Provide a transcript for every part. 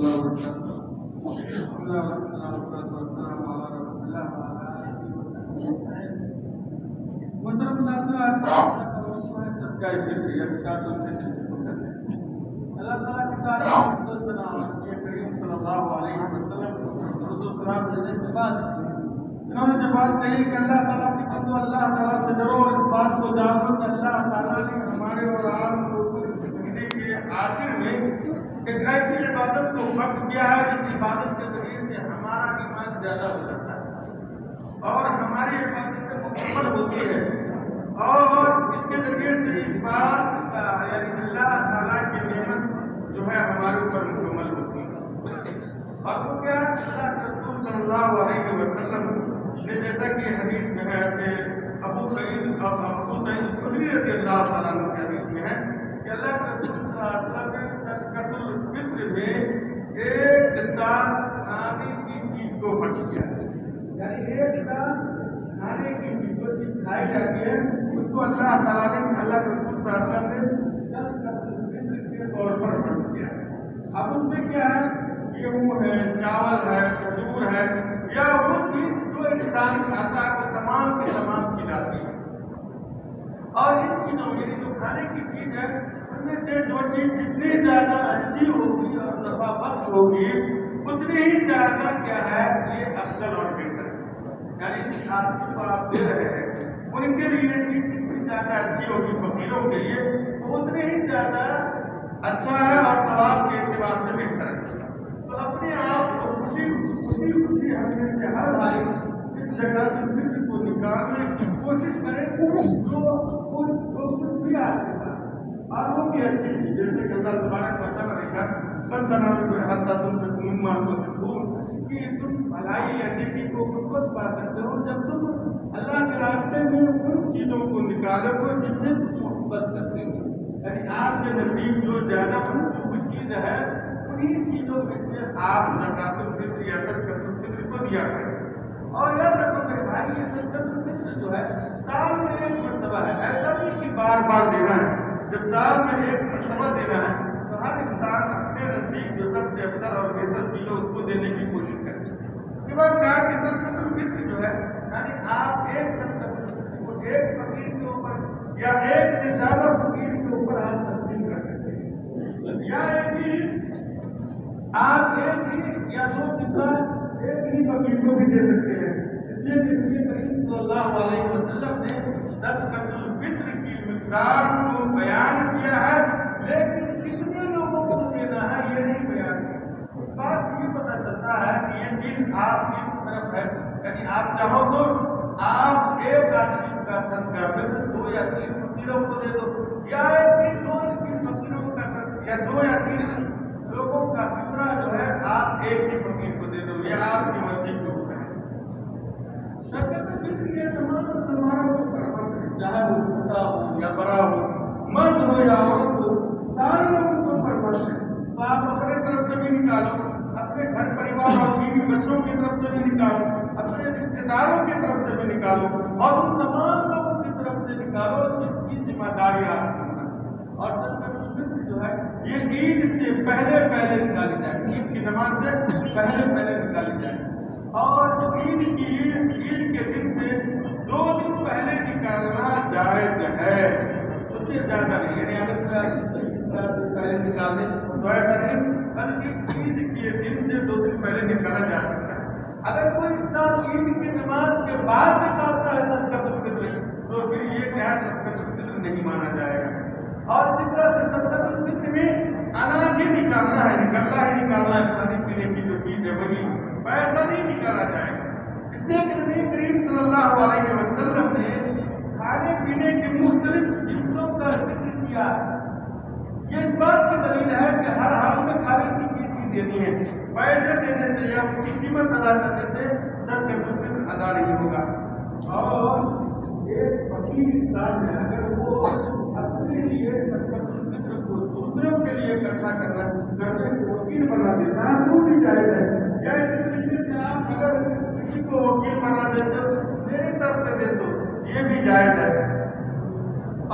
الله وبركاته. بسم الله الرحمن الرحيم والسلام على رسول الله وعلى آله وصحبه. محترم ناظرین، کا شکریہ اللہ تعالیٰ کی تعریف و ثنا نبی کریم صلی اللہ علیہ وسلم درود و سلام بھیجنے کے بعد انہوں نے جو بات کہی کہ اللہ تعالیٰ کی بندو اللہ تعالیٰ سے ڈرو، اس بات کو جانو کہ اللہ تعالیٰ نے ہمارے اور آپ کو اس مہینے کے آخر میں ایک ایسی عبادت کو وقت کیا ہے جس عبادت کے ذریعے سے ہمارا ایمان زیادہ ہو جاتا ہے اور ہماری عبادت مکمل ہوتی ہے، اور اس کے ذریعے سے اس بات کا یعنی اللہ تعالیٰ کی نعمت جو ہے ہمارے اوپر مکمل ہوتی ہے۔ اور وہ کیا اللہ رسول صلی اللہ علیہ وسلم نے جیسا کہ حدیث میں ہے کہ ابو سعید خدری رضی اللہ تعالیٰ عنہ کی حدیث میں ہے کہ اللہ کے رسول صلی اللہ علیہ وسلم نے صدقۃ الفطر میں ایک انسان کھانے کی چیز کو فرض کیا، یعنی ایک انسان کھانے کی چیز کو کھائی جاتی ہے اس کو اللہ تعالیٰ نے اللہ کے رسول صلی اللہ علیہ وسلم نے صدقۃ الفطر کے طور پر فرض کیا۔ اب اس میں کیا ہے، گیہوں ہے، چاول ہے، کھجور ہے، یا وہ چیز جو انسان کھاتا ہے وہ تمام کی تمام کھلاتی ہے، اور ان چیزوں میں جو کھانے کی چیز ہے ان میں سے جو چیز جتنی زیادہ اچھی ہوگی اور نفع بخش ہوگی اتنی ہی زیادہ کیا ہے یہ افضل اور بہتر ہے، یعنی جس آدمی کو آپ دے رہے ہیں ان کے لیے یہ چیز جتنی زیادہ اچھی ہوگی فقیروں کے لیے وہ اتنی ہی زیادہ اچھا ہے اور ثواب کے اعتبار سے بہتر ہے۔ تو اپنے آپ کو خوشی ہمیں سے ہر بھائی اس جگہ سے فکر کو نکالنے کی کوشش کریں جو کچھ بھی آپ کے پاس اور وہ بھی اچھی چیز، جیسے کہ اللہ تبارک و تعالیٰ نے کہا بندنا بھی کوئی حد تم سے مما کو دور کہ تم بھلائی یا نیکی کو اس وقت پا سکتے ہو جب تم اللہ کے راستے میں ان چیزوں کو نکالو گے جن سے تم محبت کرتے ہو، یعنی آپ کے نزدیک جو زیادہ مطلوب چیز ہے انہیں چیزوں میں سے آپ زکوٰۃ الفطر یا صدقۃ الفطر کو دیا کریں۔ اور یاد رکھو کہ بھائی یہ صدقۃ الفطر جو ہے سال میں ایک مرتبہ ہے، ایسا نہیں کہ بار بار دینا ہے۔ جب سال میں ایک مرتبہ دینا ہے تو ہر انسان اپنے نصیب جو سب سے افضل اور بہتر چیز ہو اس کو دینے کی کوشش کرے۔ اس کے بعد کہا کہ صدقۃ الفطر جو ہے یعنی آپ ایک صدقۃ الفطر کو ایک فقیر کے اوپر یا ایک سے زیادہ فقیر کے اوپر آپ تقسیم کر سکتے ہیں، یا ایک ہی آپ ایک ہی یا دو سکہ ایک ہی فقیر کو بھی دے سکتے ہیں۔ اس لیے کہ نبی کریم صلی اللہ علیہ وسلم نے صدقۃ الفطر کی مقدار کو بیان کیا ہے، لیکن کتنے لوگوں کو دینا ہے یہ نہیں بیان کیا۔ اس بات سے یہ پتہ چلتا ہے کہ یہ چیز آپ کی طرف ہے، یعنی آپ چاہو تو آپ ایک آدمی کا صدقہ فطر 2 یا 3 فقیروں کو دے دو، یا ایک ہی 2 یا 3 فقیروں کا یا 2 یا 3 لوگوں کا فطرہ جو ہے آپ ایک ہی فقیر کو دے دو، یہ آپ کی مرضی کو کریں۔ صدقۃ الفطر یہ تمام مسلمانوں کو برابر ہے، چاہے وہ چھوٹا ہو یا بڑا ہو، مرد ہو یا عورت ہو، سارے لوگوں کو برابر ہے۔ تو آپ اپنے طرف سے بھی نکالو، اپنے گھر پریوار اور بیوی بچوں کی طرف سے بھی نکالو، اپنے رشتے داروں کی طرف سے بھی نکالو، اور ان تمام لوگوں کی طرف سے نکالو جس کی ذمہ داری آپ کو ہے۔ اور صدقۃ الفطر جو ہے یہ عید سے پہلے نکالی جائے، عید کی نماز سے پہلے نکالی جائے، اور عید کے دن سے 2 دن پہلے نکالنا جائز ہے، اس سے زیادہ نہیں، یعنی اگر پہلے نکال دیں تو ایسا نہیں، بلکہ عید کے دن سے 2 دن پہلے نکالا جا سکتا ہے۔ اگر کوئی انسان عید کی نماز کے بعد نکالتا ہے صدقۃ الفطر تو پھر یہ کیا صدقۃ الفطر نہیں مانا جائے گا۔ اور اسی طرح سے صدقۃ الفطر میں اناج ہی نکالنا ہے، نکلنا ہی نکالنا ہے، کھانے پینے کی جو چیز ہے وہی، پیسہ نہیں نکالا جائے گا۔ اس لیے کہ نبی کریم صلی اللہ علیہ وسلم نے کھانے پینے کے مختلف جنسوں کا ذکر کیا ہے۔ یہ اس بات کی دلیل ہے کہ ہر حال میں کھانے کی چیز ہی دینی ہے، پیسے دینے سے یا اس کی قیمت ادا کرنے سے صدقۃ الفطر ادا نہیں ہوگا۔ اور ایک فقیر انسان ہے اگر وہ اپنے لیے صدقۃ الفطر کو دوسروں کے لیے اکٹھا کرنے کو وکیل بنا دیتا ہے تو بھی جائز ہے، یا اس طریقے سے آپ اگر کسی کو وکیل بنا دیتے ہو میری طرف سے دے دو یہ بھی جائز ہے۔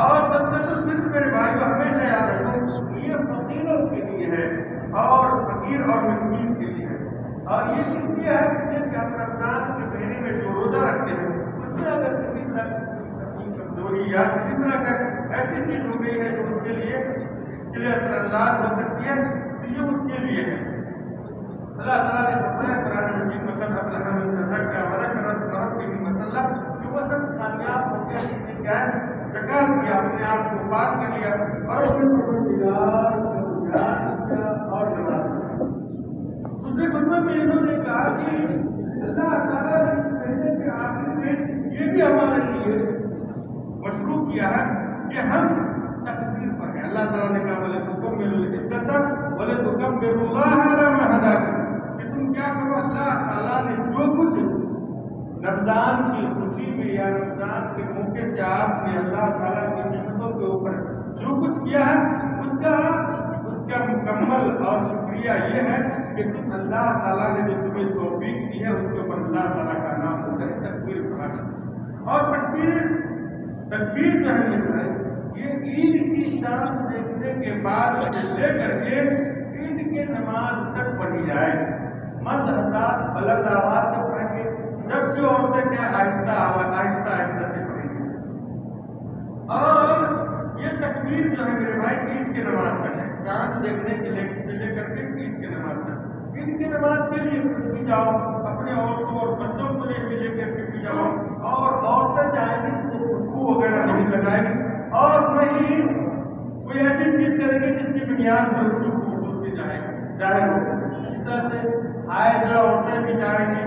اور صدقۃ الفطر میرے بھائیو ہمیشہ یاد رکھو یہ فقیروں کے لیے ہے، اور فقیر اور مسکین کے لیے ہے۔ اور یہ اس لیے ہے کہ ہم رمضان کے مہینے میں جو روزہ رکھتے ہیں اس میں اگر کسی طرح کی کمزوری یا کسی طرح کا ایسی چیز ہو گئی ہے جو اس کے لیے اثر انداز ہو سکتی ہے تو یہ اس کے لیے ہے۔ اللہ تعالیٰ نے فرمایا قرآن مجید میں قد افلح من تزکیٰ وذکر اسم ربہ فصلی کہ وہ شخص کامیاب ہو گیا جس نے کیا ہے زکات کیا، اپنے آپ کو پاک کر لیا اور اس نے پروردگار کا یاد کیا اور نماز پڑھی۔ دوسرے خطبے میں انہوں نے کہا کہ اللہ تعالیٰ نے اس مہینے کے آخر میں یہ بھی ہمارے لیے مشروع کیا ہے کہ ہم تقدیر پر ہیں۔ اللہ تعالیٰ نے کہا وَلَتُكَمِّلُوا الْعِدَّةَ وَلَتُكَبِّرُوا اللَّهَ عَلَىٰ مَا هَدَاكُمْ کہ تم کیا کرو، اللہ تعالیٰ نے جو کچھ رمضان کی خوشی میں یا رمضان کے موقع سے آپ نے اللہ تعالیٰ کی نعمتوں کے اوپر جو کچھ کیا ہے اس کا مکمل اور شکریہ یہ ہے کہ تم اللہ تعالیٰ نے جو تمہیں توفیق دی ہے اس کے اوپر اللہ تعالیٰ کا نام لے کر تکبیر پڑھا۔ اور تکبیر جو ہے یہ عید کی شان دیکھنے کے بعد سے لے کر کے عید کے نماز تک پڑھی جائے۔ مرد حضرات بلند آواز سے پڑھیں گے، جبکہ عورتیں کیا آہستہ آہستہ سے پڑھیں گے۔ اور یہ تکبیر جو ہے میرے بھائی عید کے نماز تک ہے، چاند دیکھنے کے سے لے کر کے عید کے نماز تک۔ عید کی نماز کے لیے خود بھی جاؤ، اپنے عورتوں اور بچوں کو لے کر کے بھی جاؤ، اور عورتیں جائیں گی تو خوشبو وغیرہ نہیں لگائیں گی اور نہیں کوئی ایسی چیز کرے گی جس کی بنیاد پر اس کی خوبصورتی ظاہر ہو۔ اسی طرح سے حائضہ عورتیں بھی جائیں گی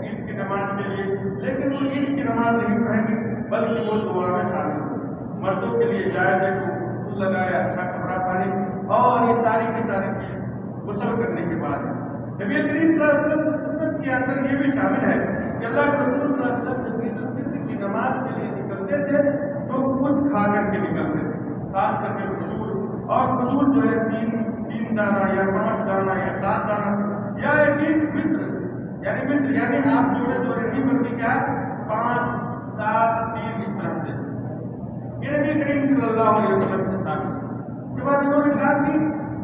عید کی نماز کے لیے، لیکن وہ عید کی نماز نہیں پڑھیں گی بلکہ وہ دعا میں شامل ہو۔ مردوں کے لیے جائز ہے کہ خوشبو لگائے، اچھا کپڑا پہنے، اور یہ ساری کی ساری چیز غسل کرنے کے بعد نبی کریم صلی اللہ علیہ وسلم کی سنت کے اندر یہ بھی شامل ہے کہ اللہ کے رسول صلی اللہ علیہ وسلم عید الفطر کی نماز کے لیے نکلتے تھے تو کچھ کھا کر کے نکلتے تھے، خاص کر کے کھجور، اور کھجور جو ہے تین دانہ یا 5 دانہ یا 7 دانہ یا ایک وطر یعنی آپ جوڑے نہیں بلکہ کیا 5 7 3 اس طرح سے یہ نبی کریم صلی اللہ علیہ وسلم سے ثابت ہے۔ اس کے بعد انہوں نے کہا کہ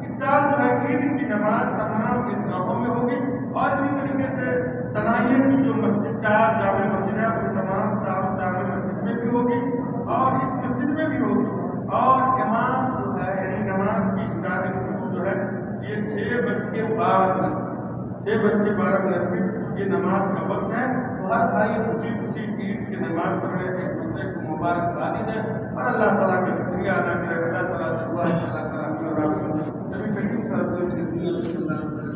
اس سال جو ہے عید کی نماز تمام عیدگاہوں میں ہوگی، اور اسی طریقے سے صنعیہ کی جو مسجد 4 جامع مسجد ہے وہ تمام 4 جامع مسجد میں بھی ہوگی اور اس مسجد میں بھی ہوگی، اور امام جو ہے یعنی نماز کی اسٹارٹنگ شروع جو ہے یہ 6:12 سے یہ نماز کا وقت ہے۔ تو ہر بھائی خوشی عید کی نماز پڑھ رہے ہیں، دوسرے کو مبارکبادی دیں اور اللہ تعالیٰ کا شکریہ ادا کرے۔ اللہ تعالیٰ سے دعا ہے کہ اللہ تعالیٰ نبی کریم صلی اللہ علیہ وسلم